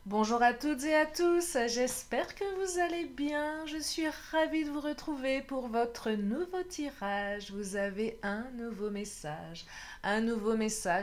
Bonjour à toutes et à tous, j'espère que vous allez bien. Je suis ravie de vous retrouver pour votre nouveau tirage. Vous avez un nouveau message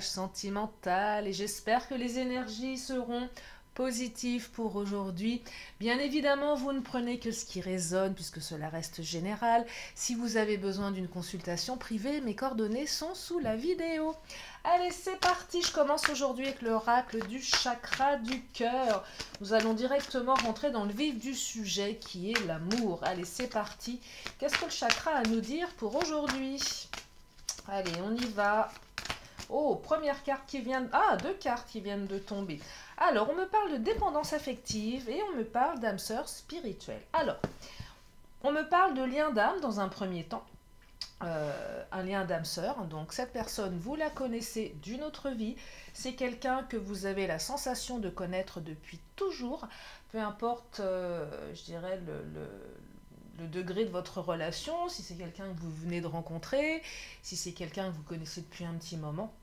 sentimental et j'espère que les énergies seront positives pour aujourd'hui. Bien évidemment, vous ne prenez que ce qui résonne puisque cela reste général. Si vous avez besoin d'une consultation privée, mes coordonnées sont sous la vidéo. Allez, c'est parti, je commence aujourd'hui avec l'oracle du chakra du cœur. Nous allons directement rentrer dans le vif du sujet qui est l'amour. Allez, c'est parti. Qu'est-ce que le chakra a à nous dire pour aujourd'hui? Allez, on y va. Oh, première carte qui vient... Ah, deux cartes qui viennent de tomber. Alors, on me parle de dépendance affective et on me parle d'âme sœur spirituelle. Alors, on me parle de lien d'âme dans un premier temps. Un lien d'âme sœur. Donc cette personne, vous la connaissez d'une autre vie. C'est quelqu'un que vous avez la sensation de connaître depuis toujours. Peu importe, je dirais, le degré de votre relation, si c'est quelqu'un que vous venez de rencontrer, si c'est quelqu'un que vous connaissez depuis un petit moment,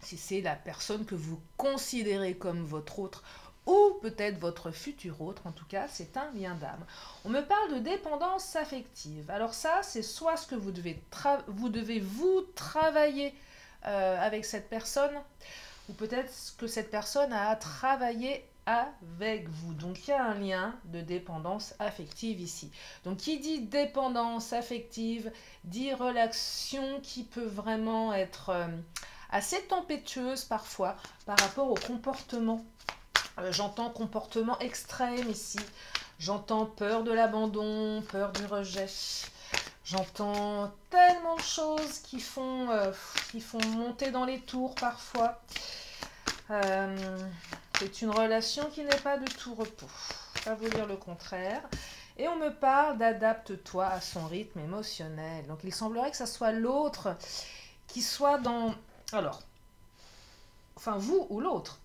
si c'est la personne que vous considérez comme votre autre ou peut-être votre futur autre, en tout cas, c'est un lien d'âme. On me parle de dépendance affective. Alors ça, c'est soit ce que vous devez vous travailler avec cette personne, ou peut-être que cette personne a travaillé avec vous. Donc il y a un lien de dépendance affective ici. Donc qui dit dépendance affective, dit relation qui peut vraiment être assez tempétueuse parfois par rapport au comportement. J'entends comportement extrême ici. J'entends peur de l'abandon, peur du rejet. J'entends tellement de choses qui font monter dans les tours parfois. C'est une relation qui n'est pas de tout repos. Pas vous dire le contraire. Et on me parle d'adapte-toi à son rythme émotionnel. Donc il semblerait que ça soit l'autre qui soit dans... Alors, enfin vous ou l'autre.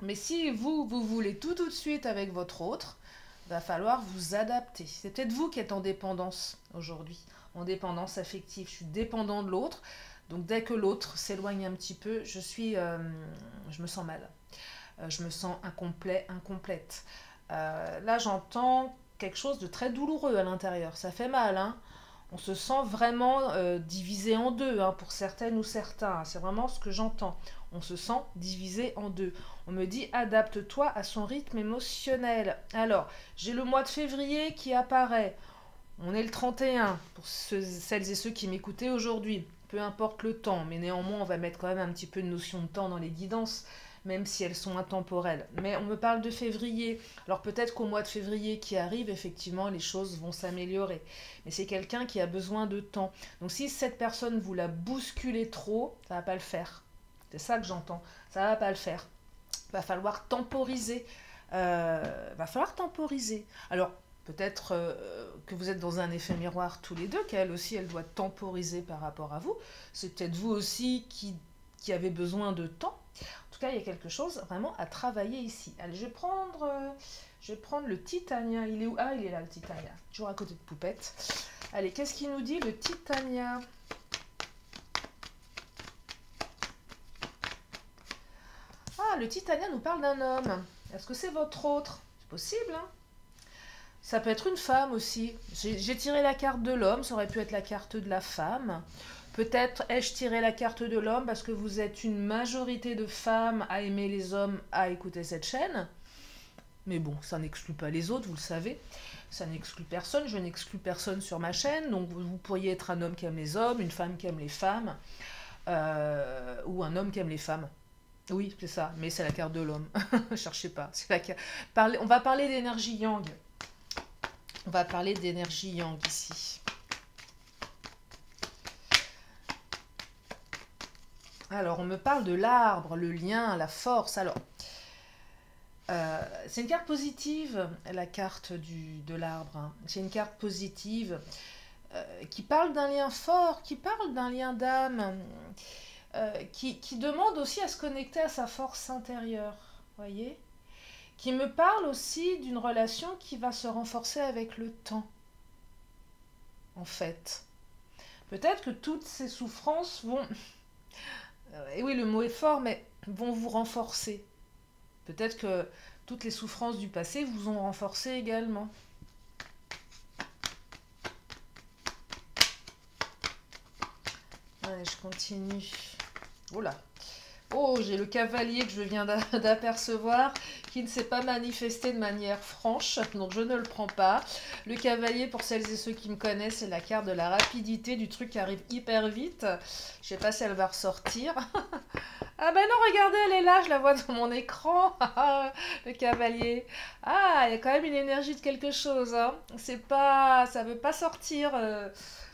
Mais si vous voulez tout de suite avec votre autre, va falloir vous adapter. C'est peut-être vous qui êtes en dépendance aujourd'hui, en dépendance affective. Je suis dépendant de l'autre, donc dès que l'autre s'éloigne un petit peu, je me sens mal. Je me sens incomplet, incomplète. Là, j'entends quelque chose de très douloureux à l'intérieur. Ça fait mal, hein. On se sent vraiment divisé en deux, hein, pour certaines ou certains. C'est vraiment ce que j'entends. On se sent divisé en deux. On me dit adapte-toi à son rythme émotionnel. Alors, j'ai le mois de février qui apparaît. On est le 31 pour celles et ceux qui m'écoutaient aujourd'hui. Peu importe le temps, mais néanmoins, on va mettre quand même un petit peu de notion de temps dans les guidances, même si elles sont intemporelles. Mais on me parle de février. Alors peut-être qu'au mois de février qui arrive, effectivement, les choses vont s'améliorer. Mais c'est quelqu'un qui a besoin de temps. Donc si cette personne vous la bousculez trop, ça va pas le faire. C'est ça que j'entends. Ça va pas le faire. Va falloir temporiser. Va falloir temporiser. Alors peut-être que vous êtes dans un effet miroir tous les deux, qu'elle aussi, elle doit temporiser par rapport à vous. C'est peut-être vous aussi qui avez besoin de temps. En tout cas, il y a quelque chose vraiment à travailler ici. Allez, je vais prendre le Titania. Il est où? Ah, il est là, le Titania. Toujours à côté de Poupette. Allez, qu'est-ce qu'il nous dit, le Titania? Ah, le Titania nous parle d'un homme. Est-ce que c'est votre autre? C'est possible, hein? Ça peut être une femme aussi. J'ai tiré la carte de l'homme, ça aurait pu être la carte de la femme. Peut-être ai-je tiré la carte de l'homme parce que vous êtes une majorité de femmes à aimer les hommes, à écouter cette chaîne. Mais bon, ça n'exclut pas les autres, vous le savez. Ça n'exclut personne, je n'exclus personne sur ma chaîne. Donc vous pourriez être un homme qui aime les hommes, une femme qui aime les femmes, ou un homme qui aime les femmes. Oui, c'est ça, mais c'est la carte de l'homme. Cherchez pas. On va parler d'énergie yang. On va parler d'énergie yang ici. Alors, on me parle de l'arbre, le lien, la force. Alors, c'est une carte positive, la carte de l'arbre, hein. C'est une carte positive qui parle d'un lien fort, qui parle d'un lien d'âme, qui demande aussi à se connecter à sa force intérieure, voyez, qui me parle aussi d'une relation qui va se renforcer avec le temps, en fait. Peut-être que toutes ces souffrances vont... et oui, le mot est fort, mais vont vous renforcer. Peut-être que toutes les souffrances du passé vous ont renforcé également. Allez, je continue. Oh là. Oh, j'ai le cavalier que je viens d'apercevoir qui ne s'est pas manifesté de manière franche, donc je ne le prends pas. Le cavalier, pour celles et ceux qui me connaissent, c'est la carte de la rapidité, du truc qui arrive hyper vite. Je sais pas si elle va ressortir. Ah ben non, regardez, elle est là, je la vois dans mon écran. Le cavalier. Ah, il y a quand même une énergie de quelque chose, hein. C'est pas, ça veut pas sortir.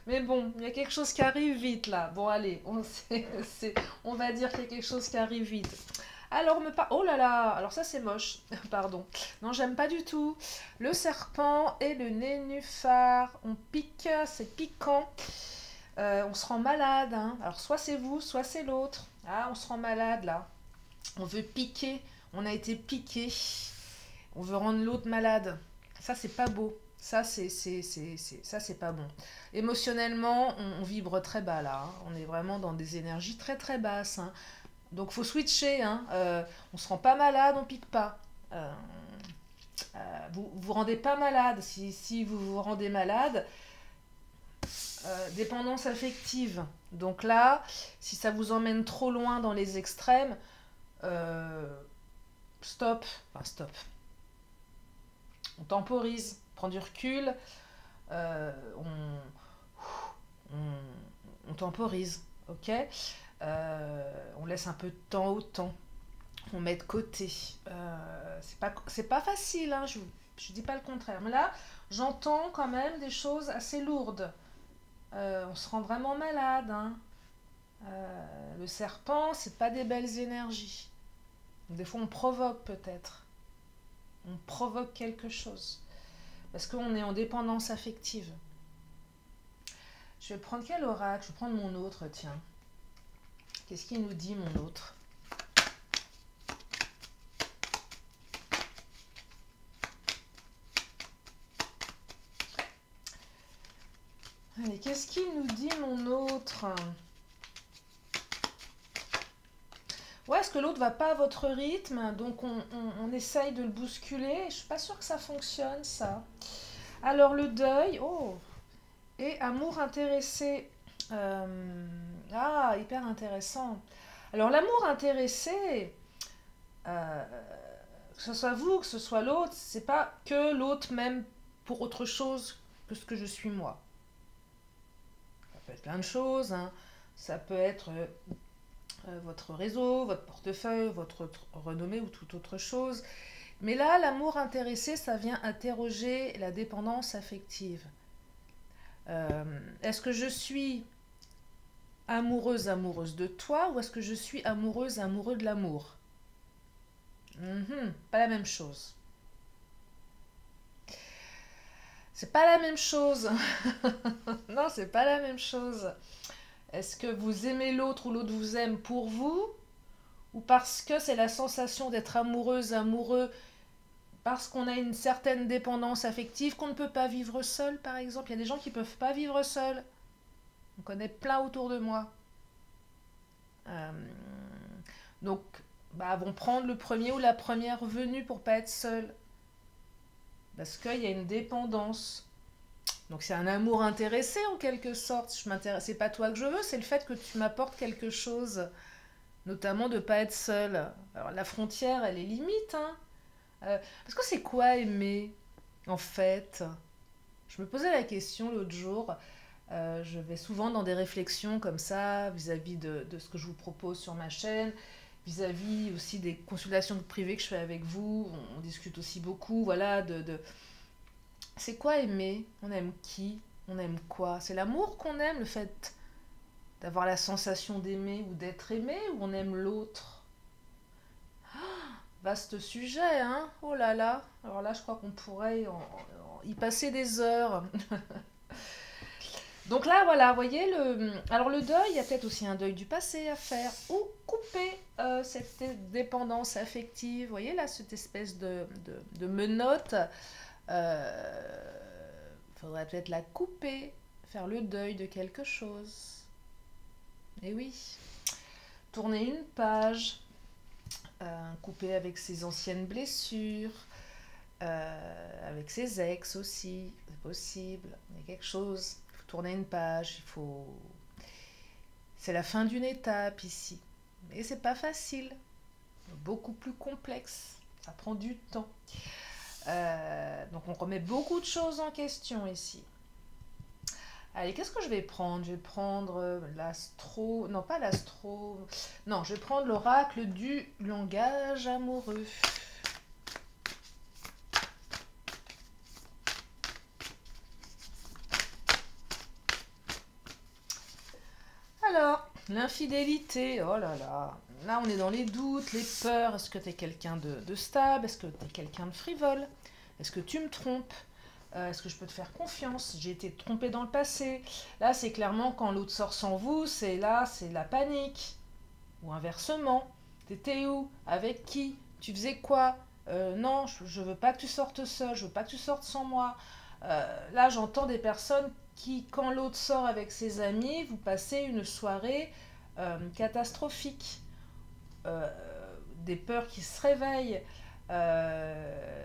Mais bon, il y a quelque chose qui arrive vite là. Bon, allez, on va dire qu'il y a quelque chose qui arrive vite. Alors, oh là là, alors ça c'est moche, pardon. Non, j'aime pas du tout. Le serpent et le nénuphar, on pique, c'est piquant. On se rend malade, hein. Alors, soit c'est vous, soit c'est l'autre. Ah, on se rend malade là. On veut piquer, on a été piqué. On veut rendre l'autre malade. Ça, c'est pas beau. Ça, c'est pas bon. Émotionnellement, on vibre très bas là, hein. On est vraiment dans des énergies très très basses, hein. Donc, faut switcher, hein. On se rend pas malade, on pique pas. Vous vous rendez pas malade. Si vous vous rendez malade, dépendance affective. Donc là, si ça vous emmène trop loin dans les extrêmes, euh, stop. Enfin, stop. On temporise, on prend du recul, euh, on temporise, ok. On laisse un peu de temps au temps, on met de côté. C'est pas facile, hein, je dis pas le contraire, mais là, j'entends quand même des choses assez lourdes. On se rend vraiment malade, hein. Le serpent, c'est pas des belles énergies. Des fois, on provoque peut-être. On provoque quelque chose. Parce qu'on est en dépendance affective. Je vais prendre quel oracle? Je vais prendre mon autre, tiens. Qu'est-ce qu'il nous dit, mon autre? Allez, qu'est-ce qu'il nous dit, mon autre? Ouais, est-ce que l'autre va pas à votre rythme? Donc, on essaye de le bousculer. Je suis pas sûre que ça fonctionne, ça. Alors, le deuil. Oh! Et amour intéressé. Ah, hyper intéressant. Alors, l'amour intéressé, euh, que ce soit vous, que ce soit l'autre, c'est pas que l'autre m'aime pour autre chose que ce que je suis moi. Ça peut être plein de choses, hein. Ça peut être votre réseau, votre portefeuille, votre renommée ou toute autre chose. Mais là, l'amour intéressé, ça vient interroger la dépendance affective. Est-ce que je suis amoureuse de toi ou est-ce que je suis amoureux de l'amour? Pas la même chose. C'est pas la même chose. Non, c'est pas la même chose. Est-ce que vous aimez l'autre ou l'autre vous aime pour vous ou parce que c'est la sensation d'être amoureux, parce qu'on a une certaine dépendance affective qu'on ne peut pas vivre seul, par exemple. Il y a des gens qui ne peuvent pas vivre seuls. On connaît plein autour de moi. Euh, donc, vont prendre le premier ou la première venue pour pas être seul. Parce qu'il y a une dépendance. Donc c'est un amour intéressé en quelque sorte. Je m'intéresse, c'est pas toi que je veux, c'est le fait que tu m'apportes quelque chose, notamment de pas être seul. Alors la frontière, elle est limite, hein. Parce que c'est quoi aimer, en fait? Je me posais la question l'autre jour. Je vais souvent dans des réflexions comme ça, vis-à-vis de ce que je vous propose sur ma chaîne, vis-à-vis aussi des consultations privées que je fais avec vous. On discute aussi beaucoup, voilà, c'est quoi aimer? On aime qui? On aime quoi? C'est l'amour qu'on aime, le fait d'avoir la sensation d'aimer ou d'être aimé, ou on aime l'autre? Vaste sujet, hein? Oh là là. Alors là, je crois qu'on pourrait y passer des heures. Donc là, voilà, vous voyez, alors le deuil, il y a peut-être aussi un deuil du passé à faire, ou couper cette dépendance affective. Vous voyez là, cette espèce de menotte. Faudrait peut-être la couper, faire le deuil de quelque chose. Et oui, tourner une page. Couper avec ses anciennes blessures, avec ses ex aussi, c'est possible. Il y a quelque chose, il faut tourner une page, il faut... C'est la fin d'une étape ici. Mais c'est pas facile, beaucoup plus complexe, ça prend du temps. Donc on remet beaucoup de choses en question ici. Allez, qu'est-ce que je vais prendre? Je vais prendre l'astro... Non, pas l'astro... Non, je vais prendre l'oracle du langage amoureux. Alors, l'infidélité, oh là là. Là, on est dans les doutes, les peurs. Est-ce que tu es quelqu'un de stable? Est-ce que tu es quelqu'un de frivole? Est-ce que tu me trompes? Est-ce que je peux te faire confiance? J'ai été trompée dans le passé. Là, c'est clairement quand l'autre sort sans vous, c'est là, c'est la panique. Ou inversement. T'étais où? Avec qui? Tu faisais quoi? Non, je veux pas que tu sortes seul, je veux pas que tu sortes sans moi. Là, j'entends des personnes qui, quand l'autre sort avec ses amis, vous passez une soirée catastrophique. Euh, des peurs qui se réveillent. Euh,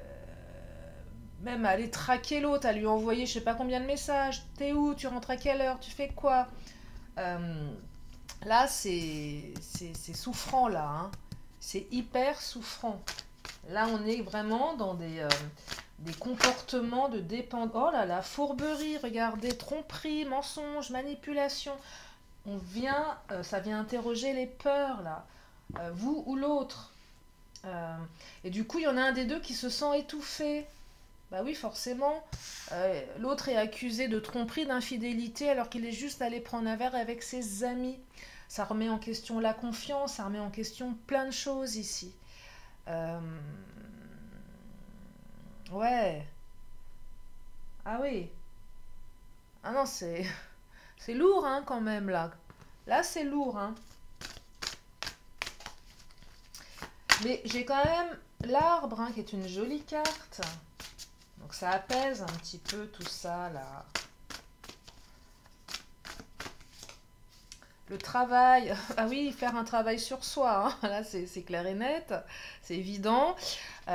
Même à aller traquer l'autre, à lui envoyer je sais pas combien de messages. T'es où? Tu rentres à quelle heure? Tu fais quoi? Euh, Là, c'est souffrant, là. Hein. C'est hyper souffrant. Là, on est vraiment dans des comportements de dépendance. Oh là là, fourberie, regardez, tromperie, mensonge, manipulation. Ça vient interroger les peurs, là. Vous ou l'autre. Et du coup, il y en a un des deux qui se sent étouffé. Bah oui, forcément. L'autre est accusé de tromperie, d'infidélité, alors qu'il est juste allé prendre un verre avec ses amis. Ça remet en question la confiance, ça remet en question plein de choses ici. Euh, Ouais. Ah oui. Ah non, c'est lourd, hein, quand même, là. Là, c'est lourd, hein. Mais j'ai quand même l'arbre, hein, qui est une jolie carte. Donc ça apaise un petit peu tout ça, là. Le travail, ah oui, faire un travail sur soi, hein. Là c'est clair et net, c'est évident. Il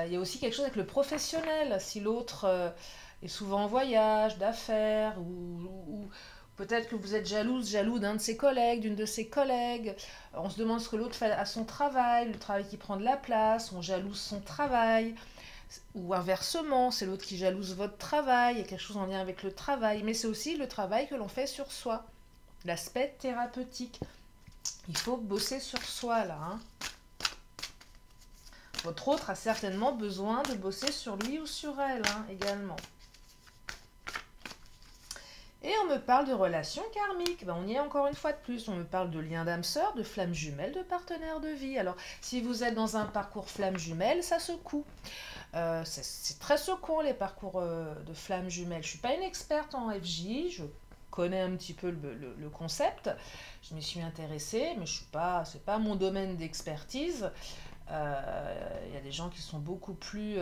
y a aussi quelque chose avec le professionnel, si l'autre est souvent en voyage, d'affaires, ou peut-être que vous êtes jaloux d'un de ses collègues, d'une de ses collègues. On se demande ce que l'autre fait à son travail, le travail qui prend de la place, on jalouse son travail, ou inversement, c'est l'autre qui jalouse votre travail, il y a quelque chose en lien avec le travail, mais c'est aussi le travail que l'on fait sur soi. L'aspect thérapeutique. Il faut bosser sur soi là. Hein. Votre autre a certainement besoin de bosser sur lui ou sur elle hein, également. Et on me parle de relations karmiques. Ben, on y est encore une fois de plus. On me parle de liens d'âme sœur, de flammes jumelles, de partenaires de vie. Alors, si vous êtes dans un parcours flammes jumelles, ça secoue. C'est très secouant les parcours de flammes jumelles. Je ne suis pas une experte en FJ, je connais un petit peu le concept. Je m'y suis intéressée, mais c'est pas mon domaine d'expertise. Il y a des gens qui sont beaucoup plus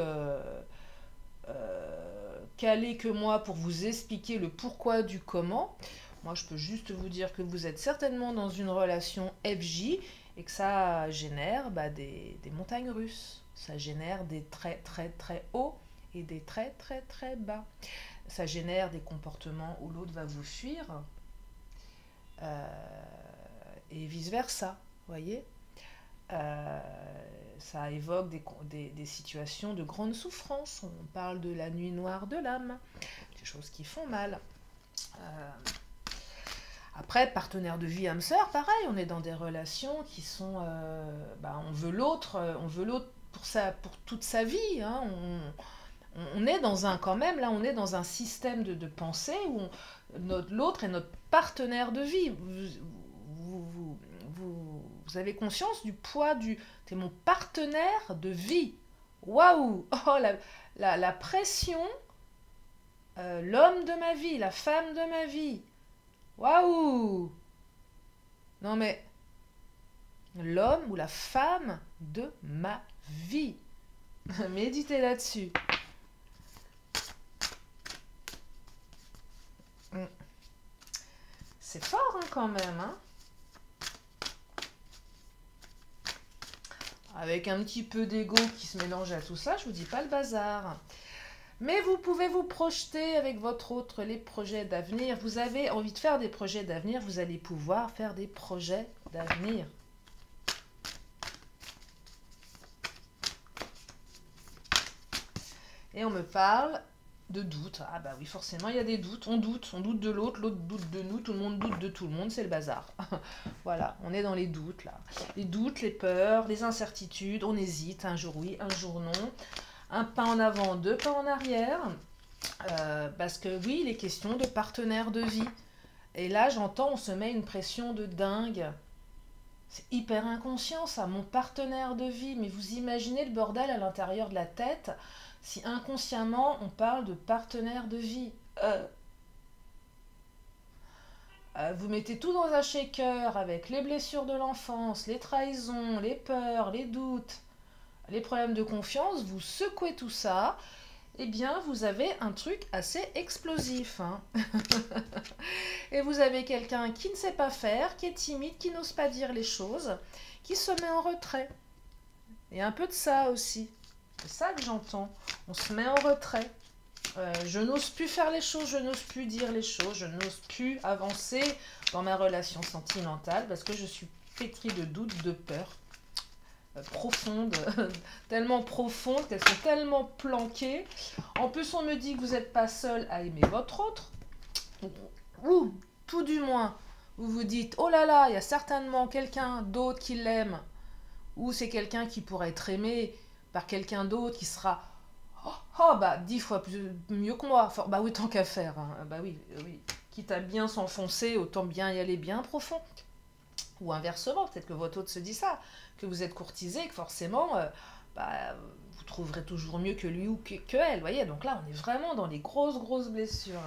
calés que moi pour vous expliquer le pourquoi du comment. Moi, je peux juste vous dire que vous êtes certainement dans une relation FJ et que ça génère des montagnes russes. Ça génère des très très très hauts et des très très très bas. Ça génère des comportements où l'autre va vous fuir et vice-versa, voyez. Euh, Ça évoque des situations de grande souffrance. On parle de la nuit noire de l'âme, des choses qui font mal. Euh, Après, partenaire de vie, âme sœur, pareil, on est dans des relations qui sont... on veut l'autre pour toute sa vie. Hein, on est dans un, quand même, là, on est dans un système de pensée où l'autre est notre partenaire de vie. Vous avez conscience du poids du... T'es mon partenaire de vie. Waouh. Oh, la pression, l'homme de ma vie, la femme de ma vie. Waouh. Non mais, l'homme ou la femme de ma vie. Méditez là-dessus. C'est fort hein, quand même. Hein. avec un petit peu d'ego qui se mélange à tout ça, je vous dis pas le bazar. Mais vous pouvez vous projeter avec votre autre, les projets d'avenir. Vous avez envie de faire des projets d'avenir, vous allez pouvoir faire des projets d'avenir. Et on me parle de doute. Ah bah oui, forcément, il y a des doutes. On doute de l'autre, l'autre doute de nous, tout le monde doute de tout le monde, c'est le bazar. Voilà, on est dans les doutes là. Les doutes, les peurs, les incertitudes, on hésite, un jour oui, un jour non. Un pas en avant, deux pas en arrière. Parce que oui, il est question de partenaire de vie. Et là, j'entends, on se met une pression de dingue. C'est hyper inconscient ça, mon partenaire de vie. Mais vous imaginez le bordel à l'intérieur de la tête si inconsciemment on parle de partenaire de vie. Vous mettez tout dans un shaker avec les blessures de l'enfance, les trahisons, les peurs, les doutes, les problèmes de confiance, vous secouez tout ça, eh bien vous avez un truc assez explosif. Hein. Et vous avez quelqu'un qui ne sait pas faire, qui est timide, qui n'ose pas dire les choses, qui se met en retrait. Et un peu de ça aussi. C'est ça que j'entends. On se met en retrait. Je n'ose plus faire les choses, je n'ose plus dire les choses, je n'ose plus avancer dans ma relation sentimentale parce que je suis pétrie de doutes, de peurs profondes, tellement profondes qu'elles sont tellement planquées. En plus, on me dit que vous n'êtes pas seul à aimer votre autre. Ou, tout du moins, vous vous dites, oh là là, il y a certainement quelqu'un d'autre qui l'aime. Ou c'est quelqu'un qui pourrait être aimé par quelqu'un d'autre qui sera bah 10 fois mieux que moi. Enfin, bah oui, tant qu'à faire. Hein. Bah oui, oui. Quitte à bien s'enfoncer, autant bien y aller bien profond. Ou inversement, peut-être que votre autre se dit ça, que vous êtes courtisé, que forcément, vous trouverez toujours mieux que lui ou que elle. Voyez, donc là, on est vraiment dans les grosses blessures.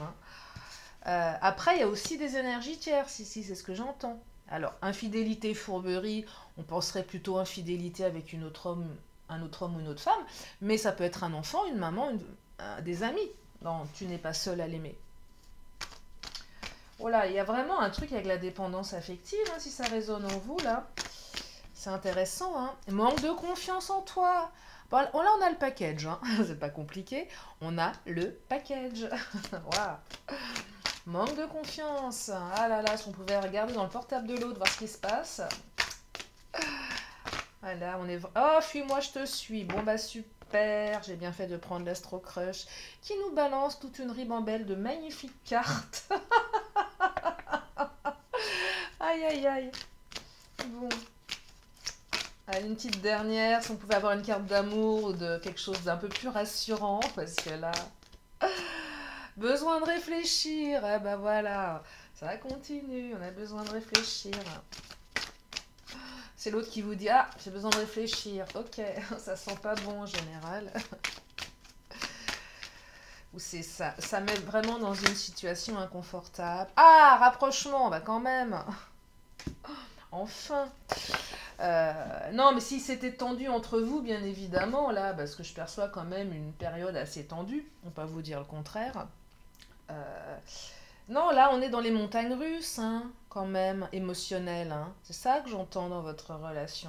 Hein. Après, il y a aussi des énergies tierces ici, c'est ce que j'entends. Alors, infidélité, fourberie, on penserait plutôt infidélité avec un autre homme ou une autre femme, mais ça peut être un enfant, une maman, des amis. Non, tu n'es pas seul à l'aimer. Voilà, il y a vraiment un truc avec la dépendance affective, hein, si ça résonne en vous, là. C'est intéressant, hein. Manque de confiance en toi. Bon, là, on a le package, hein. C'est pas compliqué. On a le package. Voilà. Manque de confiance. Ah là là, si on pouvait regarder dans le portable de l'autre, voir ce qui se passe. Voilà, on est... Oh, fuis-moi, je te suis. Bon, bah super, j'ai bien fait de prendre l'Astro Crush, qui nous balance toute une ribambelle de magnifiques cartes. Aïe, aïe, aïe. Bon. Allez, une petite dernière, si on pouvait avoir une carte d'amour ou de quelque chose d'un peu plus rassurant, parce que là... Besoin de réfléchir. Eh ben voilà, ça continue, on a besoin de réfléchir. C'est l'autre qui vous dit « Ah, j'ai besoin de réfléchir. » Ok, ça sent pas bon en général. Ou c'est ça. Ça met vraiment dans une situation inconfortable. Ah, rapprochement, bah quand même. Enfin. Non, mais si c'était tendu entre vous, bien évidemment, là, parce que je perçois quand même une période assez tendue. On ne peut pas vous dire le contraire. Non, là, on est dans les montagnes russes, hein, quand même, émotionnelles. Hein. C'est ça que j'entends dans votre relation.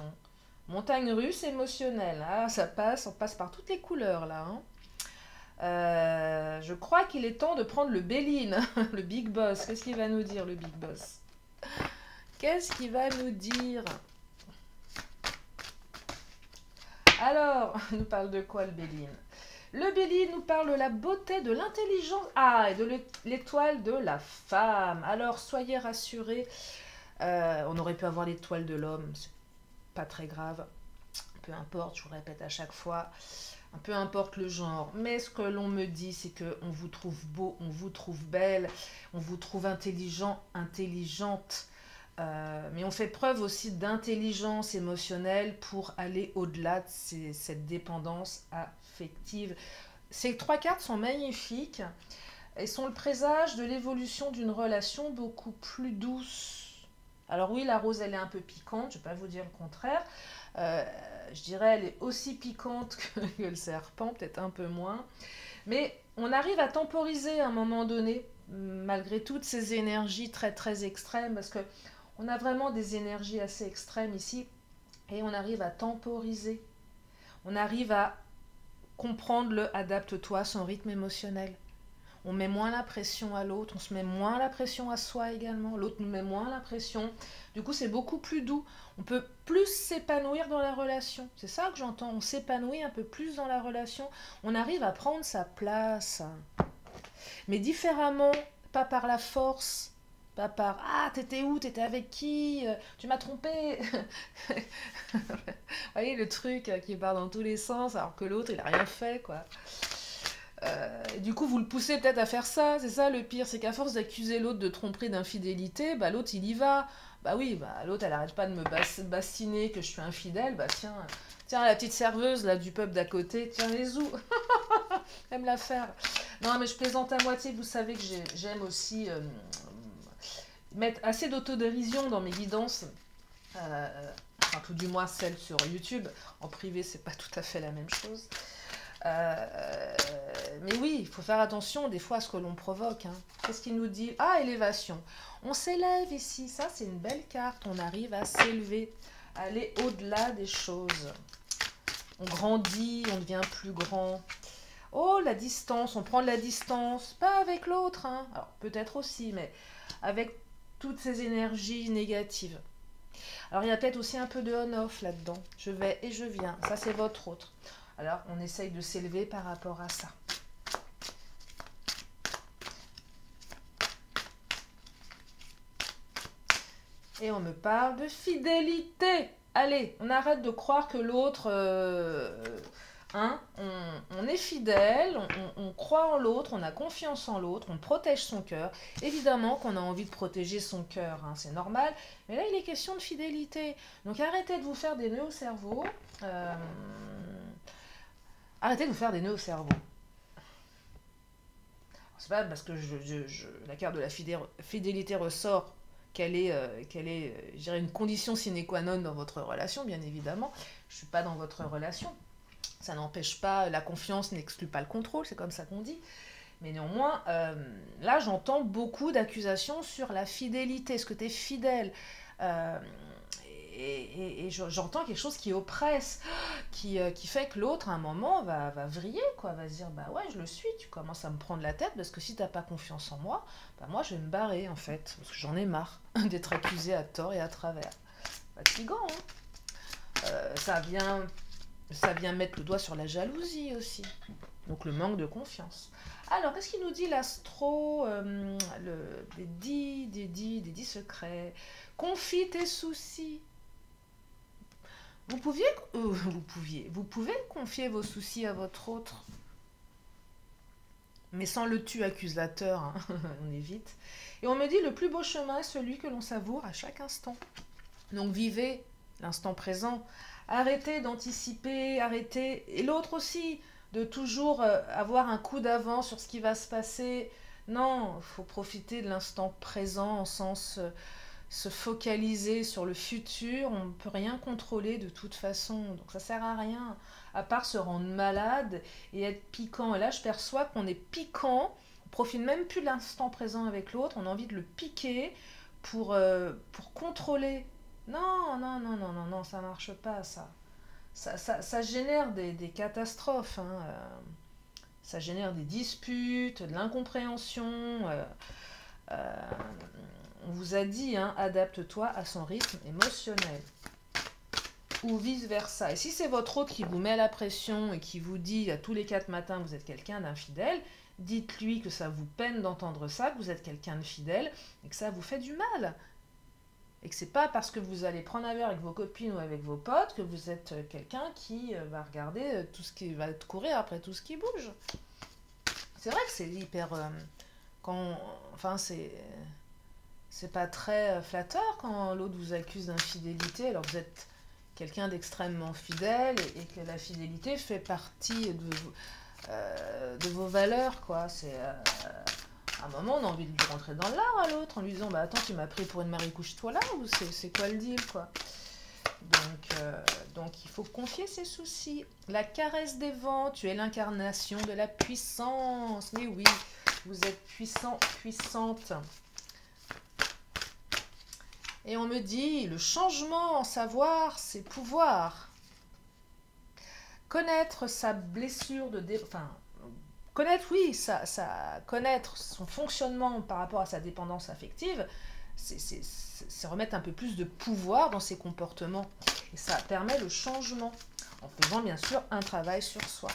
Montagne russe émotionnelle. Ah, ça passe, on passe par toutes les couleurs, là. Hein. Je crois qu'il est temps de prendre le Béline, le Big Boss. Qu'est-ce qu'il va nous dire, le Big Boss? Qu'est-ce qu'il va nous dire? Alors, il nous parle de quoi, le Béline? Le Béline nous parle de la beauté, de l'intelligence, et de l'étoile de la femme. Alors, soyez rassurés. On aurait pu avoir l'étoile de l'homme, c'est pas très grave. Peu importe, je vous répète à chaque fois, peu importe le genre. Mais ce que l'on me dit, c'est qu'on vous trouve beau, on vous trouve belle, on vous trouve intelligent, intelligente. Mais on fait preuve aussi d'intelligence émotionnelle pour aller au-delà de cette dépendance affective. Ces trois cartes sont magnifiques et sont le présage de l'évolution d'une relation beaucoup plus douce. Alors oui, la rose, elle est un peu piquante, je ne vais pas vous dire le contraire. Je dirais elle est aussi piquante que le serpent, peut-être un peu moins. Mais on arrive à temporiser à un moment donné, malgré toutes ces énergies très très extrêmes, parce que on a vraiment des énergies assez extrêmes ici. et on arrive à temporiser. On arrive à comprendre le adapte-toi à son rythme émotionnel. On met moins la pression à l'autre, on se met moins la pression à soi également, l'autre nous met moins la pression. Du coup, c'est beaucoup plus doux. On peut plus s'épanouir dans la relation. C'est ça que j'entends, on s'épanouit un peu plus dans la relation. On arrive à prendre sa place. Mais différemment, pas par la force, pas par ah, t'étais où, t'étais avec qui, tu m'as trompé. Vous voyez le truc qui part dans tous les sens alors que l'autre il a rien fait quoi. Du coup, vous le poussez peut-être à faire ça, c'est ça le pire, c'est qu'à force d'accuser l'autre de tromperie, d'infidélité, bah l'autre il y va. Bah oui, bah l'autre elle arrête pas de me bassiner que je suis infidèle, bah tiens, tiens la petite serveuse là du pub d'à côté, tiens les ou, aime la faire. Non mais je plaisante à moitié, vous savez que j'aime aussi mettre assez d'autodérision dans mes guidances. Enfin tout du moins celles sur YouTube. En privé c'est pas tout à fait la même chose. Mais oui, il faut faire attention des fois à ce que l'on provoque. Hein. Qu'est-ce qu'il nous dit? Ah, élévation. On s'élève ici, ça c'est une belle carte. On arrive à s'élever, aller au-delà des choses. On grandit, on devient plus grand. Oh, la distance, on prend de la distance, pas avec l'autre, hein. Alors peut-être aussi, mais avec toutes ces énergies négatives. Alors il y a peut-être aussi un peu de on-off là-dedans. Je vais et je viens, ça c'est votre autre. Alors, on essaye de s'élever par rapport à ça. Et on me parle de fidélité. Allez, on arrête de croire que l'autre... hein, on est fidèle, on croit en l'autre, on a confiance en l'autre, on protège son cœur. Évidemment qu'on a envie de protéger son cœur, hein, c'est normal. Mais là, il est question de fidélité. Donc, arrêtez de vous faire des nœuds au cerveau. Arrêtez de vous faire des nœuds au cerveau. C'est pas parce que la carte de la fidélité ressort qu'elle est, je dirais, une condition sine qua non dans votre relation, bien évidemment. Je ne suis pas dans votre relation. Ça n'empêche pas, la confiance n'exclut pas le contrôle, c'est comme ça qu'on dit. Mais néanmoins, là, j'entends beaucoup d'accusations sur la fidélité. Est-ce que tu es fidèle et j'entends quelque chose qui oppresse, qui fait que l'autre, à un moment, va vriller, quoi, va se dire, bah ouais, je le suis, tu commences à me prendre la tête, parce que si t'as pas confiance en moi, bah moi, je vais me barrer, en fait, parce que j'en ai marre d'être accusé à tort et à travers. Fatigant, hein. Ça vient mettre le doigt sur la jalousie aussi, donc le manque de confiance. Alors, qu'est-ce qu'il nous dit l'astro, des 10 secrets? Confie tes soucis. Vous pouvez confier vos soucis à votre autre, mais sans le tu accusateur, hein. On évite. Et on me dit, le plus beau chemin est celui que l'on savoure à chaque instant. Donc vivez l'instant présent, arrêtez d'anticiper, arrêtez, et l'autre aussi, de toujours avoir un coup d'avance sur ce qui va se passer. Non, il faut profiter de l'instant présent en sens... se focaliser sur le futur, on ne peut rien contrôler de toute façon, donc ça sert à rien, à part se rendre malade et être piquant. Et là, je perçois qu'on est piquant, on profite même plus de l'instant présent avec l'autre, on a envie de le piquer pour contrôler. Non, non, non, non, non, non, ça marche pas, ça. Ça génère des catastrophes, hein. Ça génère des disputes, de l'incompréhension. On vous a dit, hein, adapte-toi à son rythme émotionnel. Ou vice-versa. Et si c'est votre autre qui vous met la pression et qui vous dit à tous les 4 matins que vous êtes quelqu'un d'infidèle, dites-lui que ça vous peine d'entendre ça, que vous êtes quelqu'un de fidèle et que ça vous fait du mal. Et que c'est pas parce que vous allez prendre un verre avec vos copines ou avec vos potes que vous êtes quelqu'un qui va regarder tout ce qui va courir après tout ce qui bouge. C'est vrai que c'est hyper... enfin, c'est pas très flatteur quand l'autre vous accuse d'infidélité alors que vous êtes quelqu'un d'extrêmement fidèle et que la fidélité fait partie de vos valeurs, quoi. C'est à un moment on a envie de lui rentrer dans l'art à l'autre en lui disant bah attends, tu m'as pris pour une Marie couche-toi là, ou c'est quoi le deal, quoi. Donc il faut confier ses soucis. La caresse des vents, tu es l'incarnation de la puissance. Mais oui, vous êtes puissant, puissante. Et on me dit, le changement en savoir, c'est pouvoir. Connaître sa blessure enfin, connaître, oui, connaître son fonctionnement par rapport à sa dépendance affective, c'est remettre un peu plus de pouvoir dans ses comportements. Et ça permet le changement, en faisant bien sûr un travail sur soi.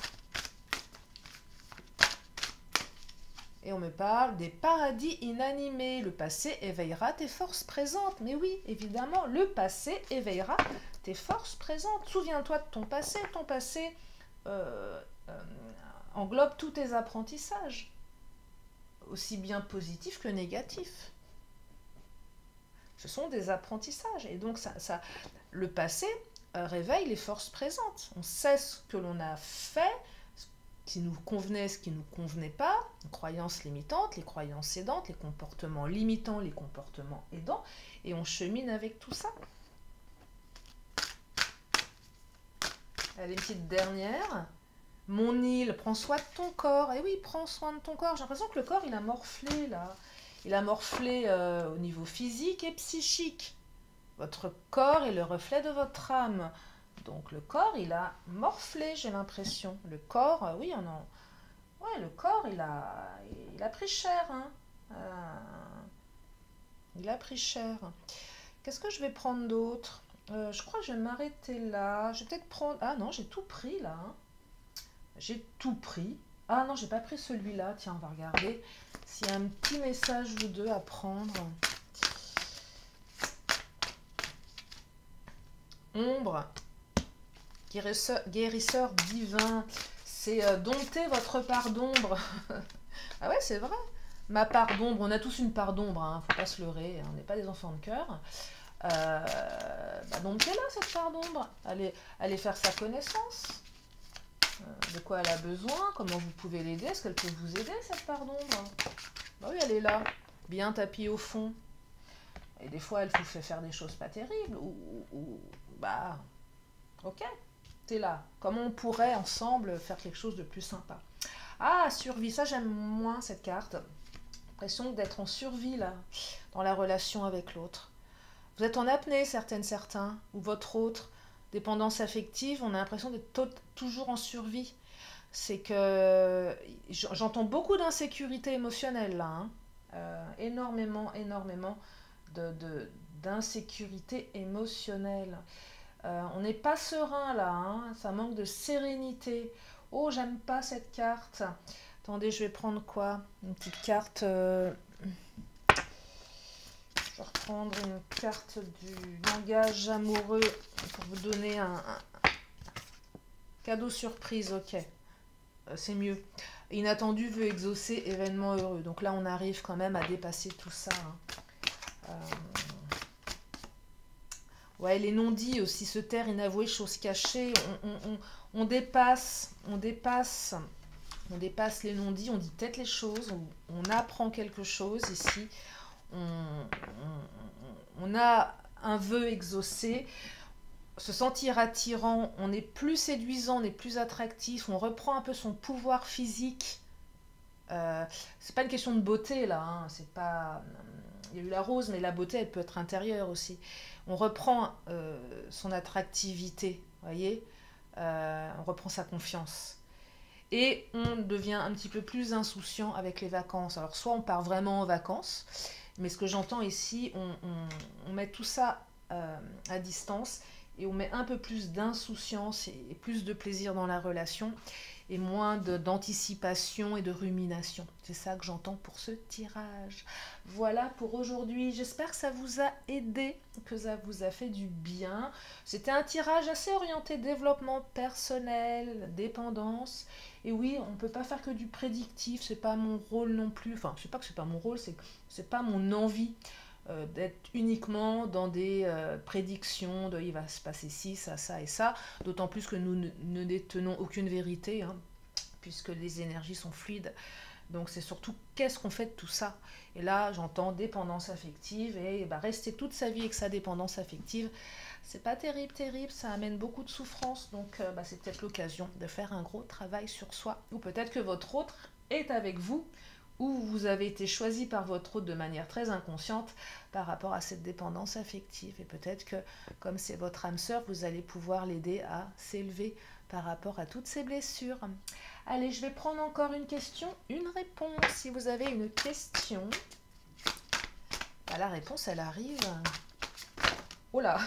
Et on me parle des paradis inanimés. Le passé éveillera tes forces présentes. Mais oui, évidemment, le passé éveillera tes forces présentes. Souviens-toi de ton passé. Ton passé englobe tous tes apprentissages, aussi bien positifs que négatifs. Ce sont des apprentissages. Et donc, le passé réveille les forces présentes. On sait ce que l'on a fait, ce qui nous convenait, ce qui ne nous convenait pas, les croyances limitantes, les croyances aidantes, les comportements limitants, les comportements aidants, et on chemine avec tout ça. Allez, une petite dernière. Mon île, prends soin de ton corps. Eh oui, prends soin de ton corps. J'ai l'impression que le corps, il a morflé, là. Il a morflé au niveau physique et psychique. Votre corps est le reflet de votre âme. Donc le corps, il a morflé, j'ai l'impression. Le corps, oui, ouais, le corps, il a pris cher. Hein. Il a pris cher. Qu'est-ce que je vais prendre d'autre? Je crois que je vais m'arrêter là. Je vais peut-être prendre... Ah non, j'ai tout pris là. Hein. J'ai tout pris. Ah non, j'ai pas pris celui-là. Tiens, on va regarder s'il y a un petit message ou deux à prendre. Ombre, guérisseur divin, c'est dompter votre part d'ombre. Ah ouais, c'est vrai. Ma part d'ombre, on a tous une part d'ombre, hein, faut pas se leurrer, on n'est pas des enfants de cœur. Domptez-la, cette part d'ombre. Allez faire sa connaissance. De quoi elle a besoin, comment vous pouvez l'aider, est-ce qu'elle peut vous aider, cette part d'ombre? Bah oui, elle est là, bien tapie au fond. Et des fois, elle vous fait faire des choses pas terribles, ok, t'es là. Comment on pourrait ensemble faire quelque chose de plus sympa? Ah, survie, ça j'aime moins cette carte. L'impression d'être en survie là, dans la relation avec l'autre. Vous êtes en apnée, certains, ou votre autre. Dépendance affective, on a l'impression d'être toujours en survie. C'est que j'entends beaucoup d'insécurité émotionnelle là. Hein. Énormément d'insécurité émotionnelle. On n'est pas serein là, hein, ça manque de sérénité. Oh, j'aime pas cette carte. Attendez, je vais prendre quoi? Une petite carte. Je vais reprendre une carte du langage amoureux pour vous donner un cadeau surprise, ok. C'est mieux. Inattendu veut exaucer événement heureux. Donc là, on arrive quand même à dépasser tout ça. Hein. Ouais, les non-dits aussi, se taire, inavouer, choses cachées. On dépasse les non-dits, on dit peut-être les choses, on apprend quelque chose ici. On a un vœu exaucé. Se sentir attirant, on est plus séduisant, on est plus attractif, on reprend un peu son pouvoir physique. C'est pas une question de beauté là, hein, c'est pas... Il y a eu la rose, mais la beauté, elle peut être intérieure aussi. On reprend son attractivité, voyez, on reprend sa confiance. Et on devient un petit peu plus insouciant avec les vacances. Alors, soit on part vraiment en vacances, mais ce que j'entends ici, on met tout ça à distance et on met un peu plus d'insouciance et plus de plaisir dans la relation et moins d'anticipation et de rumination. C'est ça que j'entends pour ce tirage. Voilà pour aujourd'hui. J'espère que ça vous a aidé, que ça vous a fait du bien. C'était un tirage assez orienté développement personnel, dépendance. Et oui, on ne peut pas faire que du prédictif, c'est pas mon rôle non plus. Enfin, c'est pas que c'est pas mon rôle, c'est pas mon envie d'être uniquement dans des prédictions de il va se passer ci, ça et ça, d'autant plus que nous ne détenons aucune vérité, hein, puisque les énergies sont fluides. Donc c'est surtout qu'est-ce qu'on fait de tout ça. Et là, j'entends dépendance affective, et rester toute sa vie avec sa dépendance affective, c'est pas terrible, ça amène beaucoup de souffrance, donc c'est peut-être l'occasion de faire un gros travail sur soi, ou peut-être que votre autre est avec vous, ou vous avez été choisi par votre hôte de manière très inconsciente par rapport à cette dépendance affective. Et peut-être que, comme c'est votre âme sœur, vous allez pouvoir l'aider à s'élever par rapport à toutes ces blessures. Allez, je vais prendre encore une question, une réponse. Si vous avez une question, la réponse, elle arrive. Oh là,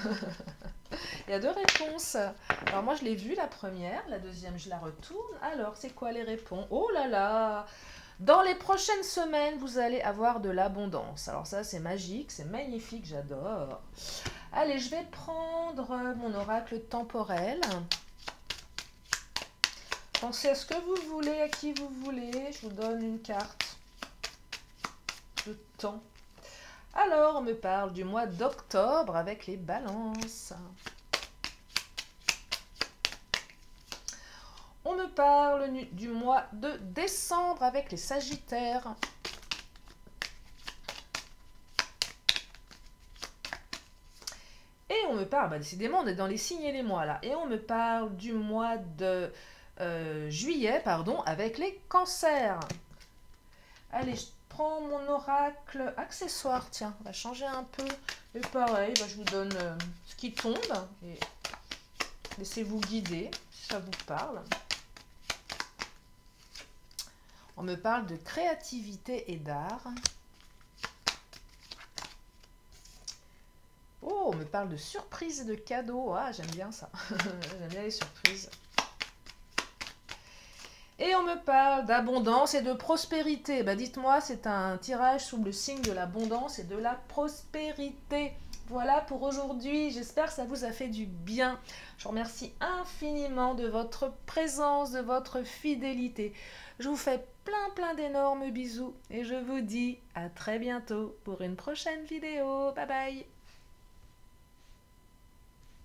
il y a 2 réponses. Alors moi, je l'ai vue la première, la deuxième, je la retourne. Alors, c'est quoi les réponses? Oh là là! Dans les prochaines semaines, vous allez avoir de l'abondance. Alors ça, c'est magique, c'est magnifique, j'adore. Allez, je vais prendre mon oracle temporel. Pensez à ce que vous voulez, à qui vous voulez. Je vous donne une carte de temps. Alors, on me parle du mois d'octobre avec les balances. On me parle du mois de décembre avec les sagittaires. Et on me parle, décidément, on est dans les signes et les mois là. Et on me parle du mois de juillet, pardon, avec les cancers. Allez, je prends mon oracle accessoire. Tiens, on va changer un peu. Et pareil, je vous donne ce qui tombe. Et laissez-vous guider si ça vous parle. On me parle de créativité et d'art. Oh, on me parle de surprises et de cadeaux. Ah, j'aime bien ça. J'aime bien les surprises. Et on me parle d'abondance et de prospérité. Dites-moi, c'est un tirage sous le signe de l'abondance et de la prospérité. Voilà pour aujourd'hui. J'espère que ça vous a fait du bien. Je vous remercie infiniment de votre présence, de votre fidélité. Je vous fais plein d'énormes bisous et je vous dis à très bientôt pour une prochaine vidéo. Bye bye.